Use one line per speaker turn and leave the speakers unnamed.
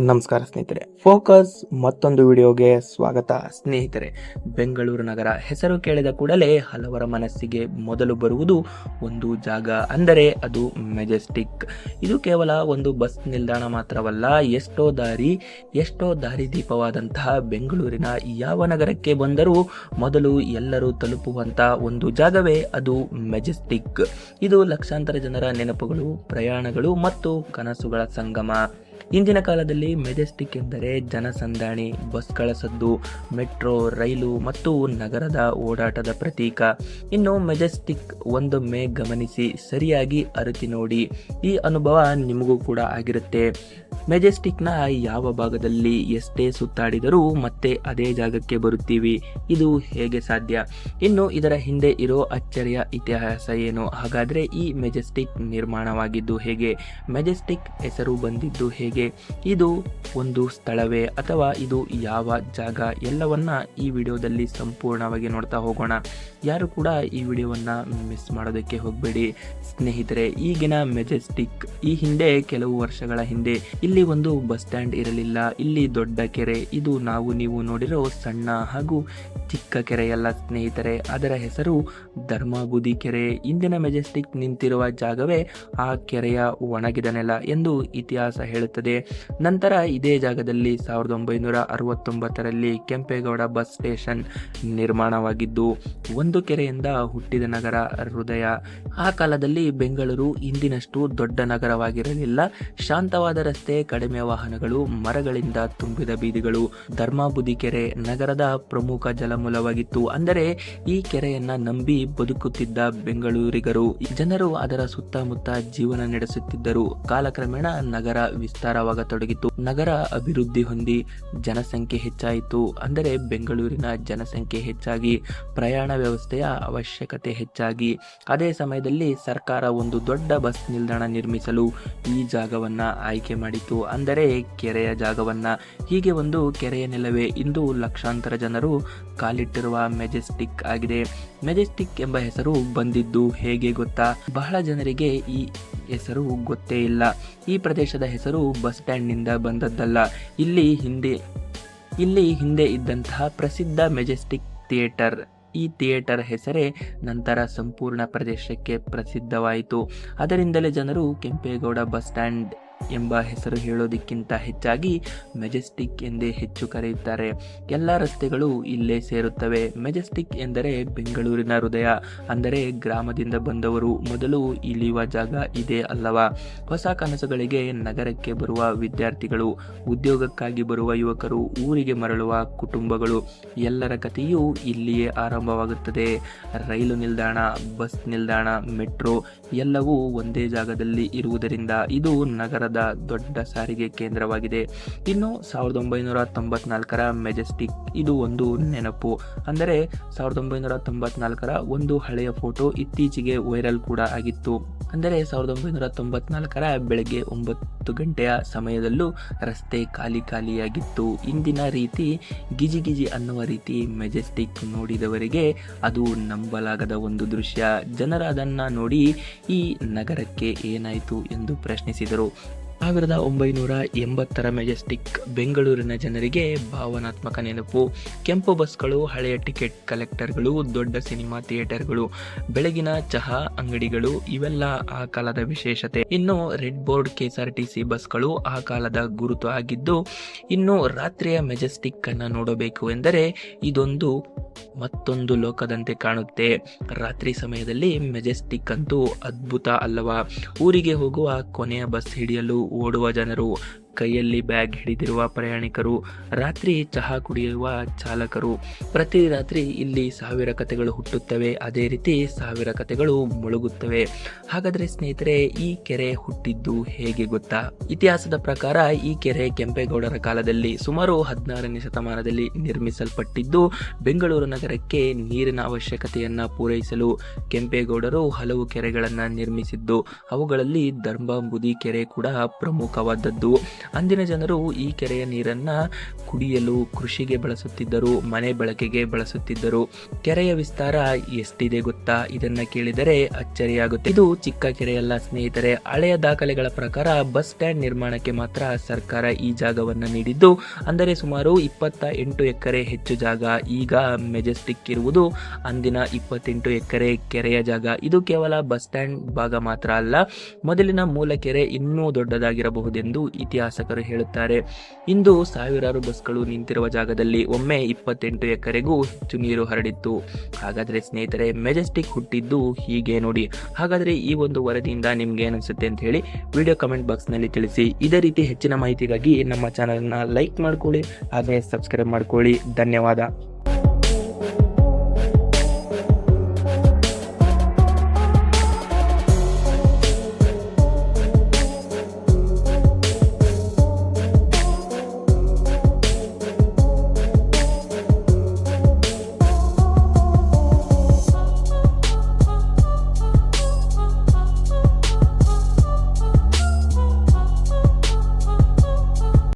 ನಮಸ್ಕಾರ ಸ್ನೇಹಿತರೆ, ಫೋಕಸ್ ಮತ್ತೊಂದು ವಿಡಿಯೋಗೆ ಸ್ವಾಗತ. ಸ್ನೇಹಿತರೆ, ಬೆಂಗಳೂರು ನಗರ ಹೆಸರು ಕೇಳಿದ ಕೂಡಲೇ ಹಲವರ ಮನಸ್ಸಿಗೆ ಮೊದಲು ಬರುವುದು ಒಂದು ಜಾಗ, ಅಂದರೆ ಅದು ಮೆಜೆಸ್ಟಿಕ್. ಇದು ಕೇವಲ ಒಂದು ಬಸ್ ನಿಲ್ದಾಣ ಮಾತ್ರವಲ್ಲ, ಎಷ್ಟೋ ದಾರಿದೀಪವಾದಂತಹ ಬೆಂಗಳೂರಿನ ಯಾವ ನಗರಕ್ಕೆ ಬಂದರೂ ಮೊದಲು ಎಲ್ಲರೂ ತಲುಪುವಂತ ಒಂದು ಜಾಗವೇ ಅದು ಮೆಜೆಸ್ಟಿಕ್. ಇದು ಲಕ್ಷಾಂತರ ಜನರ ನೆನಪುಗಳು, ಪ್ರಯಾಣಗಳು ಮತ್ತು ಕನಸುಗಳ ಸಂಗಮ. ಇಂದಿನ ಕಾಲದಲ್ಲಿ ಮೆಜೆಸ್ಟಿಕ್ ಎಂದರೆ ಜನಸಂದಾಣಿ, ಬಸ್ಗಳ ಸದ್ದು, ಮೆಟ್ರೋ, ರೈಲು ಮತ್ತು ನಗರದ ಓಡಾಟದ ಪ್ರತೀಕ. ಇನ್ನು ಮೆಜೆಸ್ಟಿಕ್ ಒಂದೊಮ್ಮೆ ಗಮನಿಸಿ, ಸರಿಯಾಗಿ ಅರಿತು ನೋಡಿ, ಈ ಅನುಭವ ನಿಮಗೂ ಕೂಡ ಆಗಿರುತ್ತೆ. ಮೆಜೆಸ್ಟಿಕ್ನ ಯಾವ ಭಾಗದಲ್ಲಿ ಎಷ್ಟೇ ಸುತ್ತಾಡಿದರೂ ಮತ್ತೆ ಅದೇ ಜಾಗಕ್ಕೆ ಬರುತ್ತೀವಿ, ಇದು ಹೇಗೆ ಸಾಧ್ಯ? ಇನ್ನು ಇದರ ಹಿಂದೆ ಇರೋ ಅಚ್ಚರಿಯ ಇತಿಹಾಸ ಏನು? ಹಾಗಾದರೆ ಈ ಮೆಜೆಸ್ಟಿಕ್ ನಿರ್ಮಾಣವಾಗಿದ್ದು ಹೇಗೆ? ಮೆಜೆಸ್ಟಿಕ್ ಹೆಸರು ಬಂದಿದ್ದು ಹೇಗೆ? ಇದು ಒಂದು ಸ್ಥಳವೇ ಅಥವಾ ಇದು ಯಾವ ಜಾಗ? ಎಲ್ಲವನ್ನ ಈ ವಿಡಿಯೋದಲ್ಲಿ ಸಂಪೂರ್ಣವಾಗಿ ನೋಡ್ತಾ ಹೋಗೋಣ. ಯಾರು ಕೂಡ ಈ ವಿಡಿಯೋವನ್ನ ಮಿಸ್ ಮಾಡೋದಕ್ಕೆ ಹೋಗಬೇಡಿ. ಸ್ನೇಹಿತರೆ, ಈಗಿನ ಮೆಜೆಸ್ಟಿಕ್ ಈ ಹಿಂದೆ ಕೆಲವು ವರ್ಷಗಳ ಹಿಂದೆ ಇಲ್ಲಿ ಒಂದು ಬಸ್ ಸ್ಟ್ಯಾಂಡ್ ಇರಲಿಲ್ಲ. ಇಲ್ಲಿ ದೊಡ್ಡ ಕೆರೆ, ಇದು ನೀವು ನೋಡಿರೋ ಸಣ್ಣ ಹಾಗೂ ಚಿಕ್ಕ ಕೆರೆಯಲ್ಲ ಸ್ನೇಹಿತರೆ, ಅದರ ಹೆಸರು ಧರ್ಮಬುದಿ ಕೆರೆ. ಇಂದಿನ ಮೆಜೆಸ್ಟಿಕ್ ನಿಂತಿರುವ ಜಾಗವೇ ಆ ಕೆರೆಯ ಒಣಗಿದ ನೆಲ ಎಂದು ಇತಿಹಾಸ ಹೇಳುತ್ತದೆ. ನಂತರ ಇದೇ ಜಾಗದಲ್ಲಿ 1969ರಲ್ಲಿ ಕೆಂಪೇಗೌಡ ಬಸ್ ಸ್ಟೇಷನ್ ನಿರ್ಮಾಣವಾಗಿದ್ದು, ಒಂದು ಕೆರೆಯಿಂದ ಹುಟ್ಟಿದ ನಗರ ಹೃದಯ. ಆ ಕಾಲದಲ್ಲಿ ಬೆಂಗಳೂರು ಇಂದಿನಷ್ಟು ದೊಡ್ಡ ನಗರವಾಗಿರಲಿಲ್ಲ. ಶಾಂತವಾದ ರಸ್ತೆ, ಕಡಿಮೆ ವಾಹನಗಳು, ಮರಗಳಿಂದ ತುಂಬಿದ ಬೀದಿಗಳು. ಧರ್ಮಬುದಿ ಕೆರೆ ನಗರದ ಪ್ರಮುಖ ಜಲಮೂಲವಾಗಿತ್ತು. ಅಂದರೆ ಈ ಕೆರೆಯನ್ನ ನಂಬಿ ಬದುಕುತ್ತಿದ್ದ ಬೆಂಗಳೂರಿಗರು, ಜನರು ಅದರ ಸುತ್ತಮುತ್ತ ಜೀವನ ನಡೆಸುತ್ತಿದ್ದರು. ಕಾಲಕ್ರಮೇಣ ನಗರ ವಿಸ್ತಾರವಾಗತೊಡಗಿತು. ನಗರ ಅಭಿವೃದ್ಧಿ ಹೊಂದಿ ಜನಸಂಖ್ಯೆ ಹೆಚ್ಚಾಯಿತು. ಅಂದರೆ ಬೆಂಗಳೂರಿನ ಜನಸಂಖ್ಯೆ ಹೆಚ್ಚಾಗಿ ಪ್ರಯಾಣ ವ್ಯವಸ್ಥೆಯ ಅವಶ್ಯಕತೆ ಹೆಚ್ಚಾಗಿ, ಅದೇ ಸಮಯದಲ್ಲಿ ಸರ್ಕಾರ ಒಂದು ದೊಡ್ಡ ಬಸ್ ನಿಲ್ದಾಣ ನಿರ್ಮಿಸಲು ಈ ಜಾಗವನ್ನ ಆಯ್ಕೆ ಮಾಡಿತು, ಅಂದರೆ ಕೆರೆಯ ಜಾಗವನ್ನ. ಹೀಗೆ ಒಂದು ಕೆರೆಯ ನೆಲವೇ ಇಂದು ಲಕ್ಷಾಂತರ ಜನರು ಕಾಲಿಟ್ಟಿರುವ ಮೆಜೆಸ್ಟಿಕ್ ಆಗಿದೆ. ಮೆಜೆಸ್ಟಿಕ್ ಎಂಬ ಹೆಸರು ಬಂದಿದ್ದು ಹೇಗೆ ಗೊತ್ತಾ? ಬಹಳ ಜನರಿಗೆ ಈ ಹೆಸರು ಗೊತ್ತೇ ಇಲ್ಲ. ಈ ಪ್ರದೇಶದ ಹೆಸರು ಬಸ್ ಸ್ಟ್ಯಾಂಡ್ ನಿಂದ ಬಂದದ್ದಲ್ಲ. ಇಲ್ಲಿ ಹಿಂದೆ ಇದ್ದಂತಹ ಪ್ರಸಿದ್ಧ ಮೆಜೆಸ್ಟಿಕ್ ಥಿಯೇಟರ್, ಈ ಥಿಯೇಟರ್ ಹೆಸರೇ ನಂತರ ಸಂಪೂರ್ಣ ಪ್ರದೇಶಕ್ಕೆ ಪ್ರಸಿದ್ಧವಾಯಿತು. ಅದರಿಂದಲೇ ಜನರು ಕೆಂಪೇಗೌಡ ಬಸ್ ಸ್ಟ್ಯಾಂಡ್ ಎಂಬ ಹೆಸರು ಹೇಳೋದಕ್ಕಿಂತ ಹೆಚ್ಚಾಗಿ ಮೆಜೆಸ್ಟಿಕ್ ಎಂದೇ ಹೆಚ್ಚು ಕರೆಯುತ್ತಾರೆ. ಎಲ್ಲ ರಸ್ತೆಗಳು ಇಲ್ಲೇ ಸೇರುತ್ತವೆ. ಮೆಜೆಸ್ಟಿಕ್ ಎಂದರೆ ಬೆಂಗಳೂರಿನ ಹೃದಯ, ಅಂದರೆ ಗ್ರಾಮದಿಂದ ಬಂದವರು ಮೊದಲು ಇಳಿಯುವ ಜಾಗ ಇದೆ ಅಲ್ಲವಾ? ಹೊಸ ಕನಸುಗಳಿಗೆ ನಗರಕ್ಕೆ ಬರುವ ವಿದ್ಯಾರ್ಥಿಗಳು, ಉದ್ಯೋಗಕ್ಕಾಗಿ ಬರುವ ಯುವಕರು, ಊರಿಗೆ ಮರಳುವ ಕುಟುಂಬಗಳು, ಎಲ್ಲರ ಕಥೆಯೂ ಇಲ್ಲಿಯೇ ಆರಂಭವಾಗುತ್ತದೆ. ರೈಲು ನಿಲ್ದಾಣ, ಬಸ್ ನಿಲ್ದಾಣ, ಮೆಟ್ರೋ ಎಲ್ಲವೂ ಒಂದೇ ಜಾಗದಲ್ಲಿ ಇರುವುದರಿಂದ ಇದು ನಗರದ ದೊಡ್ಡ ಸಾರಿಗೆ ಕೇಂದ್ರವಾಗಿದೆ. ಇನ್ನು 1994ರ ಮೆಜೆಸ್ಟಿಕ್, ಇದು ಒಂದು ನೆನಪು. ಅಂದರೆ 1994ರ ಒಂದು ಹಳೆಯ ಫೋಟೋ ಇತ್ತೀಚೆಗೆ ವೈರಲ್ ಕೂಡ ಆಗಿತ್ತು. ಅಂದರೆ 1994ರ ಬೆಳಗ್ಗೆ 9 ಗಂಟೆಯ ಸಮಯದಲ್ಲೂ ರಸ್ತೆ ಖಾಲಿಯಾಗಿತ್ತು. ಇಂದಿನ ರೀತಿ ಗಿಜಿ ಅನ್ನುವ ರೀತಿ ಮೆಜೆಸ್ಟಿಕ್ ನೋಡಿದವರಿಗೆ ಅದು ನಂಬಲಾಗದ ಒಂದು ದೃಶ್ಯ. ಜನರು ಅದನ್ನ ನೋಡಿ ಈ ನಗರಕ್ಕೆ ಏನಾಯಿತು ಎಂದು ಪ್ರಶ್ನಿಸಿದರು. 1980ರ ಮೆಜೆಸ್ಟಿಕ್ ಬೆಂಗಳೂರಿನ ಜನರಿಗೆ ಭಾವನಾತ್ಮಕ ನೆನಪು. ಕೆಂಪು ಬಸ್ಗಳು, ಹಳೆಯ ಟಿಕೆಟ್ ಕಲೆಕ್ಟರ್ಗಳು, ದೊಡ್ಡ ಸಿನಿಮಾ ಥಿಯೇಟರ್ಗಳು, ಬೆಳಗಿನ ಚಹಾ ಅಂಗಡಿಗಳು ಇವೆಲ್ಲ ಆ ಕಾಲದ ವಿಶೇಷತೆ. ಇನ್ನು ರೆಡ್ ಬೋರ್ಡ್ KSRTC ಬಸ್ಗಳು ಆ ಕಾಲದ ಗುರುತು ಆಗಿದ್ದು, ಇನ್ನು ರಾತ್ರಿಯ ಮೆಜೆಸ್ಟಿಕ್ ಅನ್ನು ನೋಡಬೇಕು ಎಂದರೆ ಇದೊಂದು ಮತ್ತೊಂದು ಲೋಕದಂತೆ ಕಾಣುತ್ತೆ. ರಾತ್ರಿ ಸಮಯದಲ್ಲಿ ಮೆಜೆಸ್ಟಿಕ್ ಅಂತೂ ಅದ್ಭುತ ಅಲ್ಲವಾ? ಊರಿಗೆ ಹೋಗುವ ಕೊನೆಯ ಬಸ್ ಹಿಡಿಯಲು ಓಡುವ ಜನರು, ಕೈಯಲ್ಲಿ ಬ್ಯಾಗ್ ಹಿಡಿದಿರುವ ಪ್ರಯಾಣಿಕರು, ರಾತ್ರಿ ಚಹಾ ಕುಡಿಯುವ ಚಾಲಕರು. ಪ್ರತಿ ರಾತ್ರಿ ಇಲ್ಲಿ 1000 ಕಥೆಗಳು ಹುಟ್ಟುತ್ತವೆ, ಅದೇ ರೀತಿ 1000 ಕಥೆಗಳು ಮುಳುಗುತ್ತವೆ. ಹಾಗಾದ್ರೆ ಸ್ನೇಹಿತರೆ, ಈ ಕೆರೆ ಹುಟ್ಟಿದ್ದು ಹೇಗೆ ಗೊತ್ತಾ? ಇತಿಹಾಸದ ಪ್ರಕಾರ ಈ ಕೆರೆ ಕೆಂಪೇಗೌಡರ ಕಾಲದಲ್ಲಿ ಸುಮಾರು 16ನೇ ಶತಮಾನದಲ್ಲಿ ನಿರ್ಮಿಸಲ್ಪಟ್ಟಿದ್ದು, ಬೆಂಗಳೂರು ನಗರಕ್ಕೆ ನೀರಿನ ಅವಶ್ಯಕತೆಯನ್ನ ಪೂರೈಸಲು ಕೆಂಪೇಗೌಡರು ಹಲವು ಕೆರೆಗಳನ್ನ ನಿರ್ಮಿಸಿದ್ದು, ಅವುಗಳಲ್ಲಿ ಧರ್ಮಬುದಿ ಕೆರೆ ಕೂಡ ಪ್ರಮುಖವಾದದ್ದು. ಅಂದಿನ ಜನರು ಈ ಕೆರೆಯ ನೀರನ್ನ ಕುಡಿಯಲು, ಕೃಷಿಗೆ ಬಳಸುತ್ತಿದ್ದರು, ಮನೆ ಬಳಕೆಗೆ ಬಳಸುತ್ತಿದ್ದರು. ಕೆರೆಯ ವಿಸ್ತಾರ ಎಷ್ಟಿದೆ ಗೊತ್ತಾ? ಇದನ್ನ ಕೇಳಿದರೆ ಅಚ್ಚರಿಯಾಗುತ್ತೆ. ಇದು ಚಿಕ್ಕ ಕೆರೆಯಲ್ಲ ಸ್ನೇಹಿತರೆ. ಹಳೆಯ ದಾಖಲೆಗಳ ಪ್ರಕಾರ ಬಸ್ ಸ್ಟ್ಯಾಂಡ್ ನಿರ್ಮಾಣಕ್ಕೆ ಮಾತ್ರ ಸರ್ಕಾರ ಈ ಜಾಗವನ್ನು ನೀಡಿದ್ದು, ಅಂದರೆ ಸುಮಾರು 28 ಎಕರೆ ಹೆಚ್ಚು ಜಾಗ. ಈಗ ಮೆಜೆಸ್ಟಿಕ್ ಇರುವುದು ಅಂದಿನ 28 ಎಕರೆ ಕೆರೆಯ ಜಾಗ. ಇದು ಕೇವಲ ಬಸ್ ಸ್ಟ್ಯಾಂಡ್ ಭಾಗ ಮಾತ್ರ ಅಲ್ಲ, ಮೊದಲಿನ ಮೂಲ ಕೆರೆ ಇನ್ನೂ ದೊಡ್ಡದಾಗಿರಬಹುದೆಂದು ಇತಿಹಾಸಕರು ಹೇಳುತ್ತಾರೆ. ಇಂದು ಸಾವಿರಾರು ಬಸ್ಗಳು ನಿಂತಿರುವ ಜಾಗದಲ್ಲಿ ಒಮ್ಮೆ 28 ಎಕರೆಗೂ ಹೆಚ್ಚು ನೀರು ಹರಡಿತ್ತು. ಹಾಗಾದ್ರೆ ಸ್ನೇಹಿತರೆ, ಮೆಜೆಸ್ಟಿಕ್ ಹುಟ್ಟಿದ್ದು ಹೀಗೆ ನೋಡಿ. ಹಾಗಾದ್ರೆ ಈ ಒಂದು ವರದಿಯಿಂದ ನಿಮ್ಗೆ ಏನಿಸುತ್ತೆ ಅಂತ ಹೇಳಿ ವಿಡಿಯೋ ಕಮೆಂಟ್ ಬಾಕ್ಸ್ ನಲ್ಲಿ ತಿಳಿಸಿ. ಇದೇ ರೀತಿ ಹೆಚ್ಚಿನ ಮಾಹಿತಿಗಾಗಿ ನಮ್ಮ ಚಾನಲ್ನ ಲೈಕ್ ಮಾಡ್ಕೊಳ್ಳಿ, ಹಾಗೆ ಸಬ್ಸ್ಕ್ರೈಬ್ ಮಾಡ್ಕೊಳ್ಳಿ. ಧನ್ಯವಾದ.